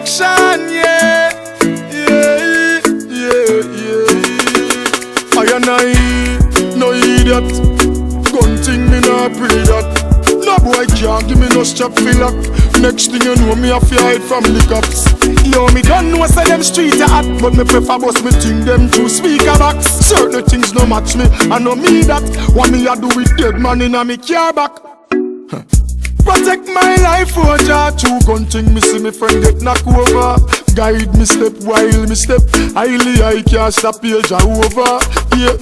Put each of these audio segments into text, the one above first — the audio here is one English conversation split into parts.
protection, yeah. I and I, no idiot. Gun thing me nah pre that. No boy can't give me no strap for lock. Next thing you know me have to hide from the cops. Yo, me don't know say them streets are hot, but me prefer bust me think them through speaker box. Certain things no match me, I know me that. What me a do with dead man in a me car back. Protect my life, oh Jah. True gun thing, me see me friend get knock over. Guide me step while me step. Highly I can't stop here, Jah over. Yeah.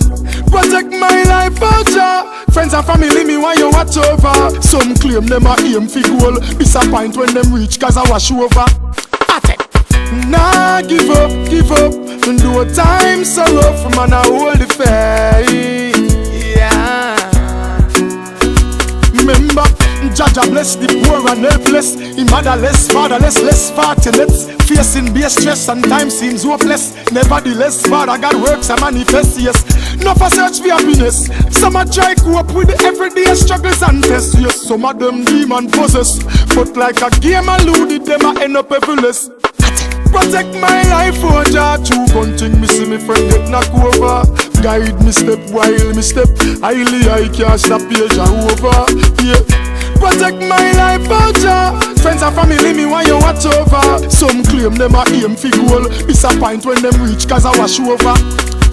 Protect my life, oh Jah. Friends and family, me want you watch over. Some claim them a aim for goal. Disappoint when them reach, cause I wash over. Nah, give up, give up. Do a time so rough, man, I hold the faith. Yeah. Remember, Jaja bless the poor and helpless. Him motherless, fatherless, less fortunate. Facing base stress and time seems hopeless. Nevertheless, Father God works and manifests, yes. No for search for happiness. Some a try cope with the everyday struggles and tests, yes. Some of them demon possess, but like a game alluded, them a end up everless. Protect my life, oh Jah. True gun thing, me see me friend get knock over. Guide me step while me step. Highly I can't stop here, Jah over. Yeah. Protect my life, oh Jah. Friends and family, me want you watch over. Some claim them a aim for goal. Disappoint when them reach, cause I wash over.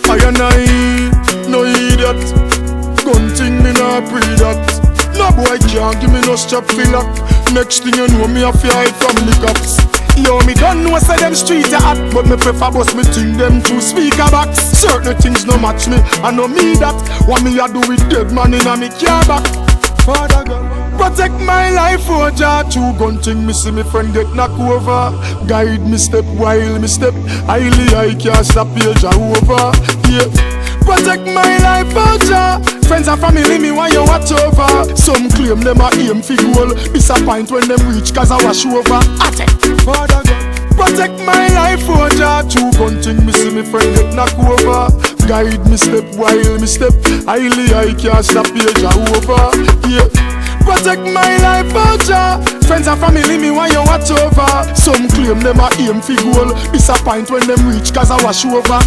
I and I, no idiot. Gun thing, me nah pre that. No boy can't give me no strap for lock. Next thing you know, me have to hide from the cops. Yo, me don't know say them streets are hot, but me prefer bust me think them through speaker box. Certain things no match me, I know me that. What me a do with dead man in a me car back. Father God, protect my life, oh Jah. True gun thing, me see me friend get knock over. Guide me step while me step. Highly I can't stop here, Jah over. Yeah. Protect my life, oh Jah. Friends and family, me want you watch over. Some claim them a aim for goal. Disappoint when them reach, cause I wash over. Father God, protect my life, oh Jah. True gun thing, me see me friend get knock over. Guide me step while me step. Highly I can't stop here, Jah over. Yeah. Protect my life, oh Jah. Friends and family, me want you watch over. Some claim them a aim for goal. Disappoint when them reach, cause I wash over.